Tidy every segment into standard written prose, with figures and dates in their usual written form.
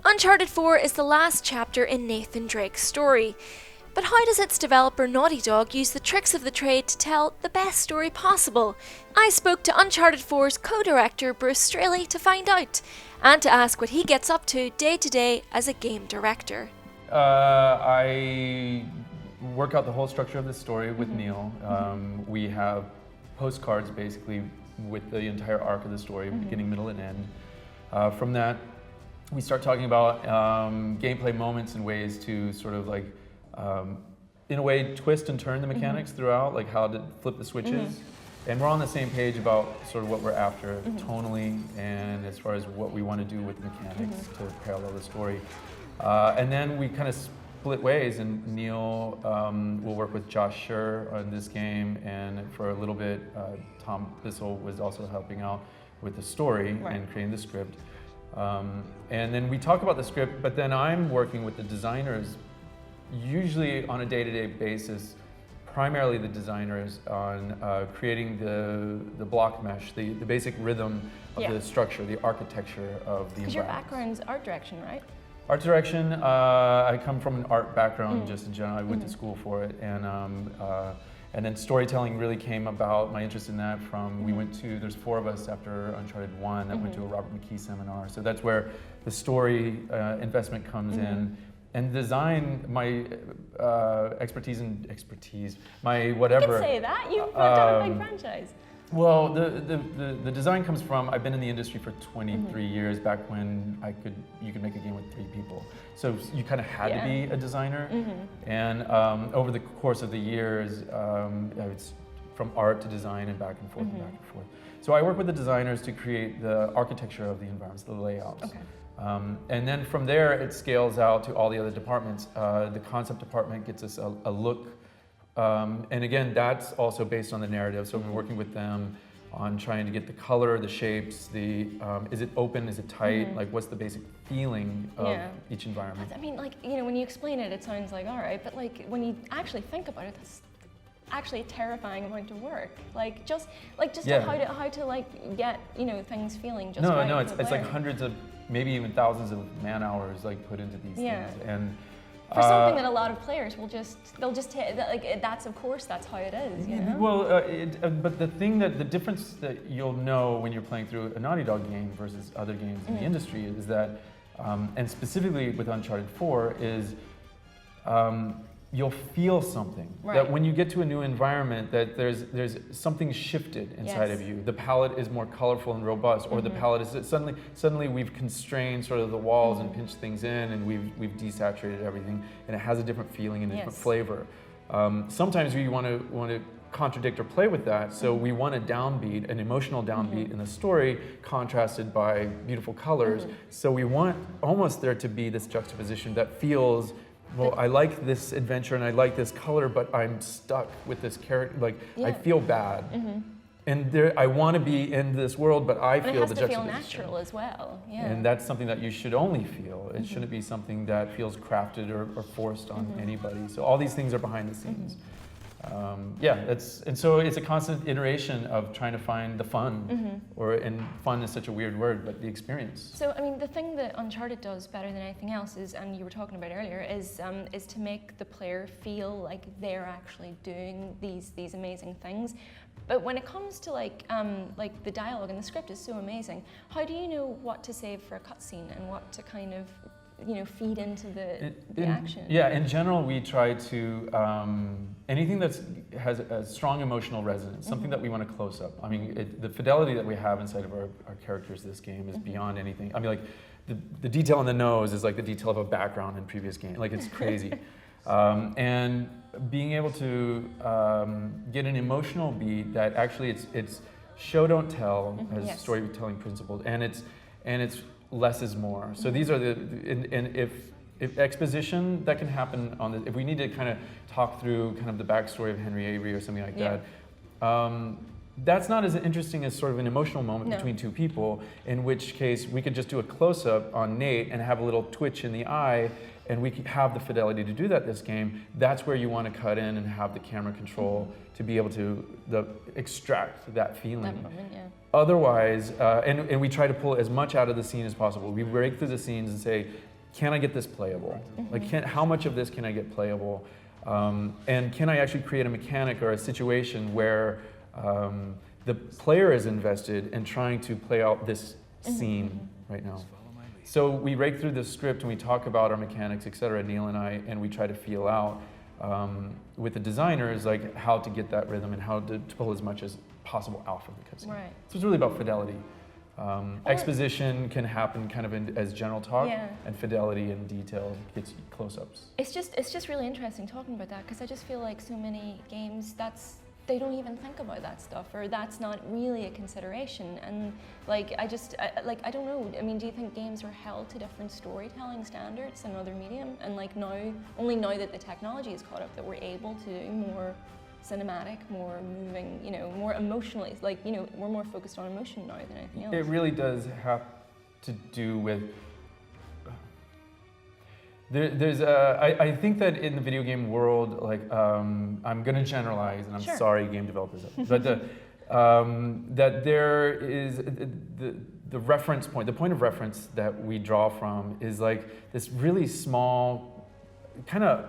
Uncharted 4 is the last chapter in Nathan Drake's story. But how does its developer Naughty Dog use the tricks of the trade to tell the best story possible? I spoke to Uncharted 4's co-director Bruce Straley to find out, and to ask what he gets up to day as a game director. I work out the whole structure of the story with Neil. We have postcards basically with the entire arc of the story, beginning, middle, and end. From that, we start talking about gameplay moments and ways to sort of like, in a way, twist and turn the mechanics throughout, like how to flip the switches. And we're on the same page about sort of what we're after tonally and as far as what we want to do with the mechanics to parallel the story. And then we kind of split ways, and Neil will work with Josh Scher on this game, and for a little bit, Tom Bissell was also helping out with the story and creating the script. And then we talk about the script, but then I'm working with the designers, usually on a day-to-day basis, primarily the designers, on creating the block mesh, the basic rhythm of the structure, the architecture of the environment. Because your background's art direction, right? Art direction, I come from an art background just in general. I went to school for it, and then storytelling really came about, my interest in that from, there's 4 of us after Uncharted 1 that went to a Robert McKee seminar. So that's where the story investment comes in. And design, my expertise, my whatever. You can say that, you've worked on a big franchise. Well, the design comes from, I've been in the industry for 23 years, back when you could make a game with 3 people. So you kind of had to be a designer. And over the course of the years, it's from art to design and back and forth and back and forth. So I work with the designers to create the architecture of the environments, the layouts. Okay. And then from there, it scales out to all the other departments. The concept department gets us a look. And again, that's also based on the narrative. So we're working with them on trying to get the color, the shapes, is it open, is it tight? Like, what's the basic feeling of each environment? I mean, like, you know, when you explain it, it sounds like, all right, but like, when you actually think about it, that's actually a terrifying amount of work. Like, just how to like get, you know, things feeling just right. No, it's like hundreds of, maybe even thousands of man hours like put into these things. And for something that a lot of players they'll just like, that's, of course, that's how it is, you know? Well, but the difference that you'll know when you're playing through a Naughty Dog game versus other games in the industry is that, and specifically with Uncharted 4, is you'll feel something. That when you get to a new environment, that there's something shifted inside of you. The palette is more colorful and robust, or the palette is suddenly we've constrained sort of the walls and pinched things in, and we've desaturated everything, and it has a different feeling and a different flavor. Sometimes we want to contradict or play with that, so we want a downbeat, an emotional downbeat in the story, contrasted by beautiful colors. So we want almost there to be this juxtaposition that feels, well, I like this adventure and I like this color, but I'm stuck with this character. Like, I feel bad. And I want to be in this world, but I feel the juxtaposition. It has to feel natural as well. And that's something that you should only feel. It shouldn't be something that feels crafted or forced on anybody. So all these things are behind the scenes. And so it's a constant iteration of trying to find the fun, and fun is such a weird word, but the experience. So I mean, the thing that Uncharted does better than anything else is, and you were talking about earlier, is to make the player feel like they're actually doing these amazing things. But when it comes to like the dialogue and the script is so amazing, how do you know what to save for a cutscene and what to kind of, you know, feed into the action? Yeah, in general, we try to, anything that has a strong emotional resonance, something that we want to close up. I mean, the fidelity that we have inside of our characters this game is beyond anything. I mean, like, the detail on the nose is like the detail of a background in previous games. Like, it's crazy. And being able to get an emotional beat that actually it's show don't tell as storytelling principles, and it's less is more. So these are and if exposition, that can happen if we need to kind of talk through kind of the backstory of Henry Avery or something like that, that's not as interesting as sort of an emotional moment between two people, in which case we could just do a close-up on Nate and have a little twitch in the eye, and we have the fidelity to do that this game. That's where you want to cut in and have the camera control to be able to extract that feeling. That moment, Otherwise, and we try to pull as much out of the scene as possible. We break through the scenes and say, can I get this playable? Like, how much of this can I get playable? And can I actually create a mechanic or a situation where the player is invested in trying to play out this scene right now? So we rake through the script and we talk about our mechanics, et cetera, Neil and I, and we try to feel out with the designers, like how to get that rhythm and how to pull as much as possible out from the cutscene. Right. So it's really about fidelity. Exposition can happen kind of as general talk, and fidelity and detail gets close-ups. It's just really interesting talking about that, because I just feel like so many games they don't even think about that stuff, or that's not really a consideration. And like I don't know. I mean, do you think games are held to different storytelling standards than other medium? And like only now that the technology is caught up, that we're able to do more cinematic, more moving, more emotionally. Like, we're more focused on emotion now than anything else. It really does have to do with. I think that in the video game world, like, I'm going to generalize, and I'm sorry, game developers, but that there is the reference point, the point of reference that we draw from is like this really small, kind of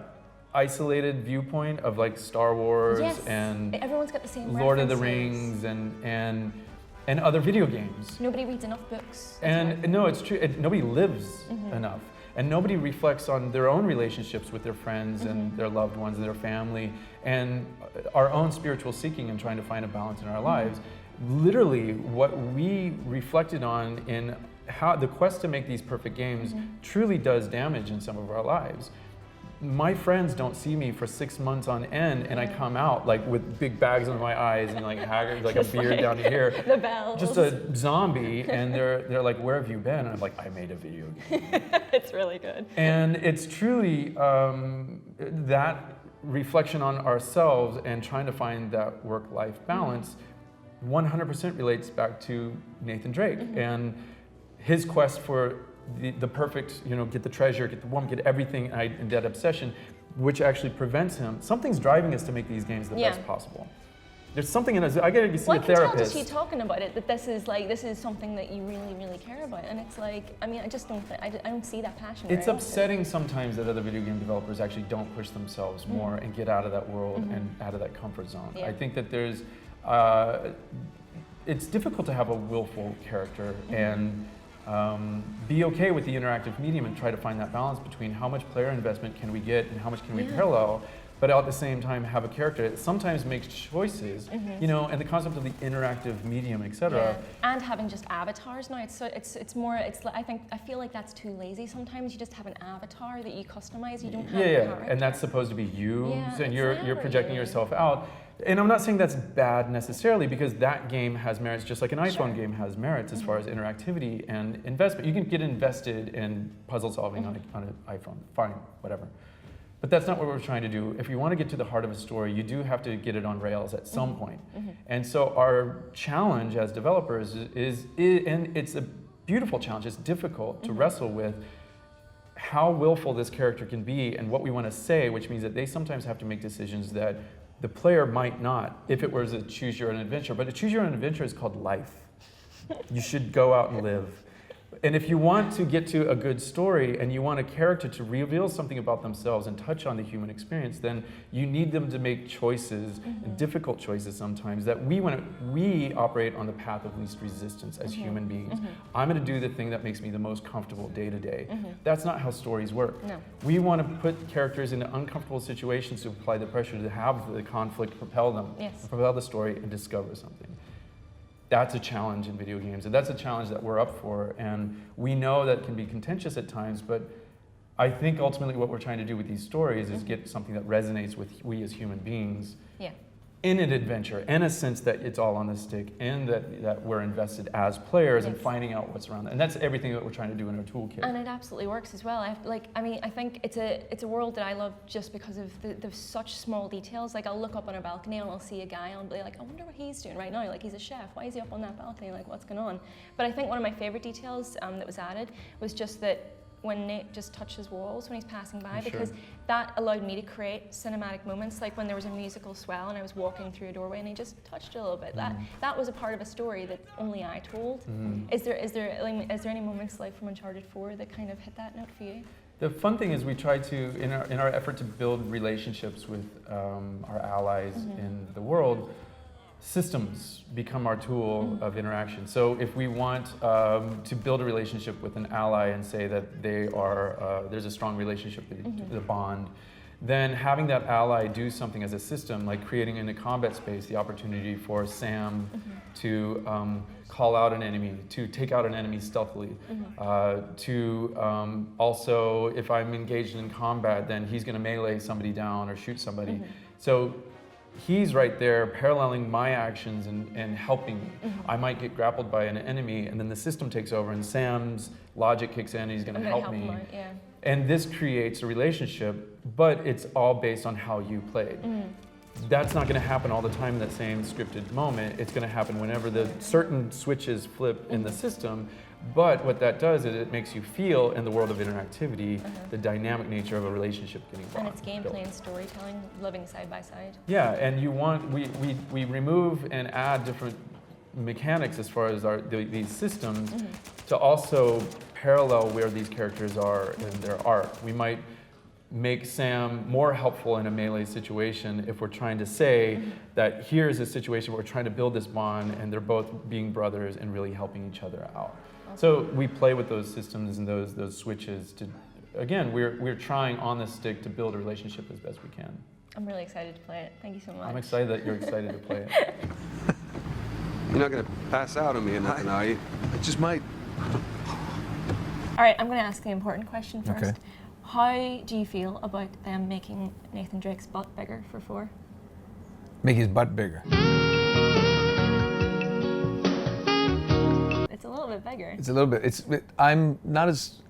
isolated viewpoint of like Star Wars and everyone's got the same Lord of the Rings and other video games. Nobody reads enough books. And no, it's true. Nobody lives enough. And nobody reflects on their own relationships with their friends and their loved ones and their family and our own spiritual seeking and trying to find a balance in our lives. Literally, what we reflected on in how the quest to make these perfect games truly does damage in some of our lives. My friends don't see me for 6 months on end, and I come out like with big bags under my eyes and like haggard, like a beard down to here, the bells, just a zombie. And they're like, "Where have you been?" And I'm like, "I made a video game." It's really good. And it's truly that reflection on ourselves and trying to find that work-life balance. 100% relates back to Nathan Drake and his quest for the perfect, get the treasure, get the woman, get everything, and that obsession, which actually prevents him. Something's driving us to make these games the best possible. There's something in us. I gotta see a therapist. I can tell just you talking about it that this is something that you really, really care about, and it's like, I mean, I just don't I don't see that passion. It's upsetting sometimes that other video game developers actually don't push themselves more and get out of that world and out of that comfort zone. I think that there's, it's difficult to have a willful character and be okay with the interactive medium and try to find that balance between how much player investment can we get and how much can we parallel, but at the same time have a character that sometimes makes choices, and the concept of the interactive medium, etc. And having just avatars now, I feel like that's too lazy. Sometimes you just have an avatar that you customize. You don't have a character. And that's supposed to be you, and you're projecting yourself out. And I'm not saying that's bad necessarily, because that game has merits just like an iPhone game has merits as far as interactivity and investment. You can get invested in puzzle solving on an iPhone, fine, whatever. But that's not what we're trying to do. If you want to get to the heart of a story, you do have to get it on rails at some point. And so our challenge as developers is, and it's a beautiful challenge, it's difficult to wrestle with how willful this character can be and what we want to say, which means that they sometimes have to make decisions that the player might not, if it was a choose your own adventure. But a choose your own adventure is called life. You should go out and live. And if you want to get to a good story and you want a character to reveal something about themselves and touch on the human experience, then you need them to make choices, and difficult choices sometimes, that we operate on the path of least resistance as human beings. I'm going to do the thing that makes me the most comfortable day to day. That's not how stories work. No. We want to put characters into uncomfortable situations to apply the pressure to have the conflict propel them, propel the story, and discover something. That's a challenge in video games, and that's a challenge that we're up for, and we know that can be contentious at times, but I think ultimately what we're trying to do with these stories is get something that resonates with we as human beings in an adventure, in a sense that it's all on the stick, and that we're invested as players in finding out what's around. And that's everything that we're trying to do in our toolkit. And it absolutely works as well. I think it's a world that I love just because of the such small details. Like, I'll look up on a balcony and I'll see a guy and I'll be like, I wonder what he's doing right now. Like, he's a chef. Why is he up on that balcony? Like, what's going on? But I think one of my favorite details that was added was just that when Nate just touches walls when he's passing by, Sure. because that allowed me to create cinematic moments, like when there was a musical swell and I was walking through a doorway and he just touched a little bit. That was a part of a story that only I told. Is there any moments like from Uncharted 4 that kind of hit that note for you? The fun thing is we try to, in our effort to build relationships with our allies in the world, systems become our tool of interaction. So if we want to build a relationship with an ally and say that they are, there's a strong relationship, the bond, then having that ally do something as a system, like creating in a combat space the opportunity for Sam to call out an enemy, to take out an enemy stealthily, to also, if I'm engaged in combat, then he's going to melee somebody down or shoot somebody. So he's right there paralleling my actions and helping me. I might get grappled by an enemy and then the system takes over and Sam's logic kicks in and he's going to help me. Him out, yeah. And this creates a relationship, but it's all based on how you played. That's not going to happen all the time in that same scripted moment. It's going to happen whenever the certain switches flip in the system. But what that does is it makes you feel, in the world of interactivity, the dynamic nature of a relationship getting built. And it's gameplay and storytelling living side by side. Yeah, and we remove and add different mechanics as far as these systems to also parallel where these characters are in their arc. We might make Sam more helpful in a melee situation if we're trying to say that here's a situation where we're trying to build this bond and they're both being brothers and really helping each other out. So we play with those systems and those switches to, again, we're trying on the stick to build a relationship as best we can. I'm really excited to play it. Thank you so much. I'm excited that you're excited to play it. You're not going to pass out on me or nothing, are you? I just might. All right, I'm going to ask the important question first. Okay. How do you feel about them making Nathan Drake's butt bigger for 4? Make his butt bigger. It's a little bit bigger. It's a little bit. I'm not as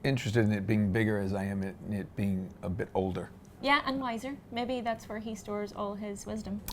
interested in it being bigger as I am in it being a bit older. Yeah, and wiser. Maybe that's where he stores all his wisdom.